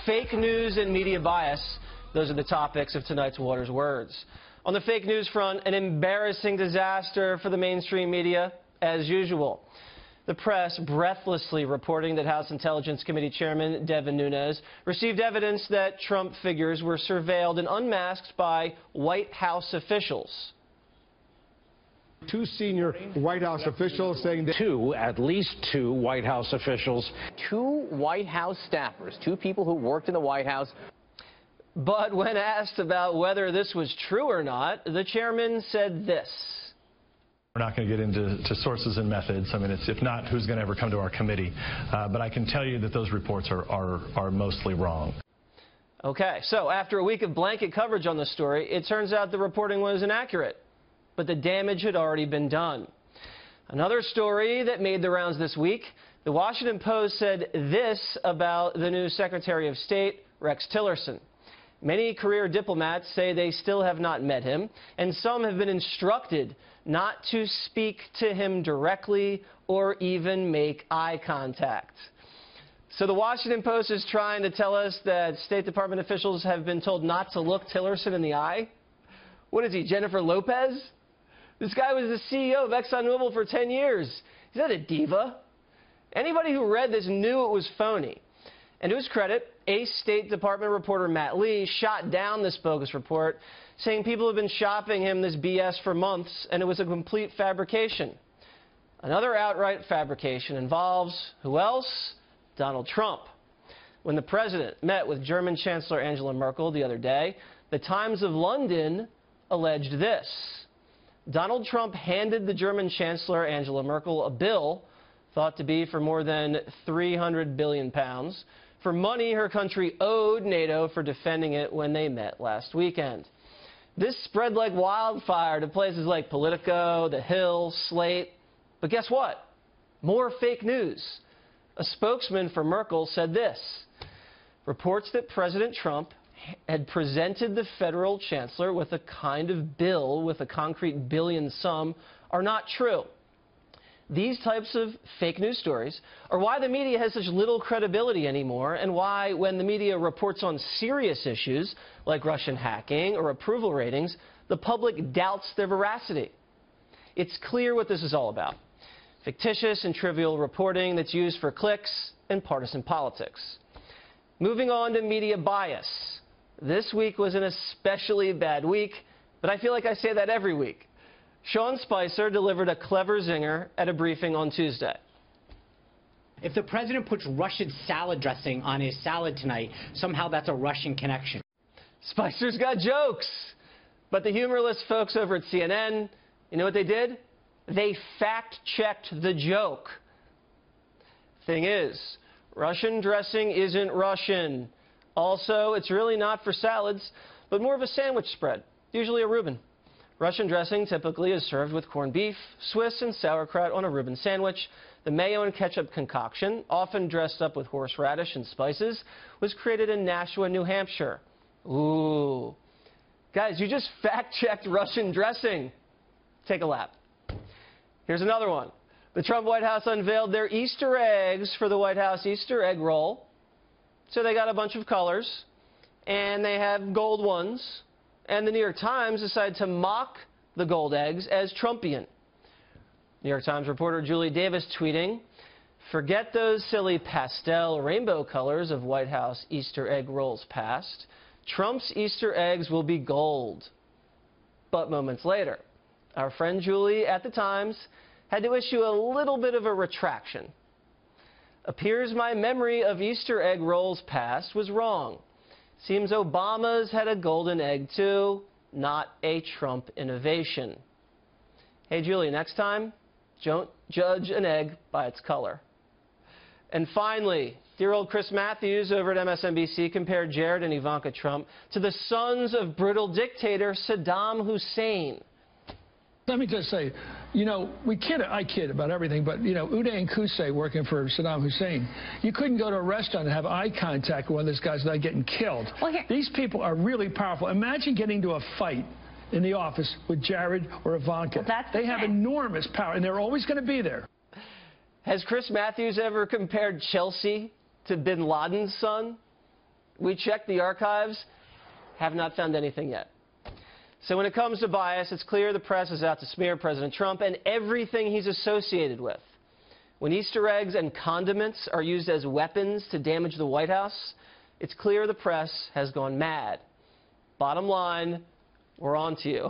Fake news and media bias. Those are the topics of tonight's Waters Words. On the fake news front, an embarrassing disaster for the mainstream media, as usual. The press breathlessly reporting that House Intelligence Committee Chairman Devin Nunes received evidence that Trump figures were surveilled and unmasked by White House officials. Two senior White House officials saying that at least two White House officials. Two White House staffers, two people who worked in the White House. But when asked about whether this was true or not, the chairman said this. We're not going to get into sources and methods. I mean, if not, who's going to ever come to our committee? But I can tell you that those reports are mostly wrong. Okay, so after a week of blanket coverage on the story, it turns out the reporting was inaccurate. But the damage had already been done. Another story that made the rounds this week, the Washington Post said this about the new Secretary of State, Rex Tillerson. Many career diplomats say they still have not met him, and some have been instructed not to speak to him directly or even make eye contact. So the Washington Post is trying to tell us that State Department officials have been told not to look Tillerson in the eye? What is he, Jennifer Lopez? This guy was the CEO of ExxonMobil for 10 years. He's not a diva. Anybody who read this knew it was phony. And to his credit, Ace State Department reporter Matt Lee shot down this bogus report, saying people have been shopping him this BS for months, and it was a complete fabrication. Another outright fabrication involves, who else? Donald Trump. When the president met with German Chancellor Angela Merkel the other day, the Times of London alleged this. Donald Trump handed the German Chancellor Angela Merkel a bill thought to be for more than 300 billion pounds for money her country owed NATO for defending it when they met last weekend. This spread like wildfire to places like Politico, The Hill, Slate. But guess what? More fake news. A spokesman for Merkel said this. Reports that President Trump had presented the federal chancellor with a kind of bill with a concrete billion sum are not true. These types of fake news stories are why the media has such little credibility anymore, and why when the media reports on serious issues like Russian hacking or approval ratings, the public doubts their veracity. It's clear what this is all about. Fictitious and trivial reporting that's used for clicks and partisan politics. Moving on to media bias. This week was an especially bad week, but I feel like I say that every week. Sean Spicer delivered a clever zinger at a briefing on Tuesday. If the president puts Russian salad dressing on his salad tonight, somehow that's a Russian connection. Spicer's got jokes. But the humorless folks over at CNN, you know what they did? They fact-checked the joke. Thing is, Russian dressing isn't Russian. Also, it's really not for salads, but more of a sandwich spread, usually a Reuben. Russian dressing typically is served with corned beef, Swiss, and sauerkraut on a Reuben sandwich. The mayo and ketchup concoction, often dressed up with horseradish and spices, was created in Nashua, New Hampshire. Ooh. Guys, you just fact-checked Russian dressing. Take a lap. Here's another one. The Trump White House unveiled their Easter eggs for the White House Easter egg roll. So they got a bunch of colors, and they have gold ones. And the New York Times decided to mock the gold eggs as Trumpian. New York Times reporter Julie Davis tweeting, "Forget those silly pastel rainbow colors of White House Easter egg rolls past. Trump's Easter eggs will be gold." But moments later, our friend Julie at the Times had to issue a little bit of a retraction. Appears my memory of Easter egg rolls past was wrong. Seems Obama's had a golden egg too, not a Trump innovation. Hey Julie, next time, don't judge an egg by its color. And finally, dear old Chris Matthews over at MSNBC compared Jared and Ivanka Trump to the sons of brutal dictator Saddam Hussein. Let me just say, you know, I kid about everything, but, you know, Uday and Qusay working for Saddam Hussein, you couldn't go to a restaurant and have eye contact with one of these guys without getting killed. Well, these people are really powerful. Imagine getting into a fight in the office with Jared or Ivanka. Well, they have enormous power, and they're always going to be there. Has Chris Matthews ever compared Chelsea to bin Laden's son? We checked the archives, have not found anything yet. So when it comes to bias, it's clear the press is out to smear President Trump and everything he's associated with. When Easter eggs and condiments are used as weapons to damage the White House, it's clear the press has gone mad. Bottom line, we're on to you.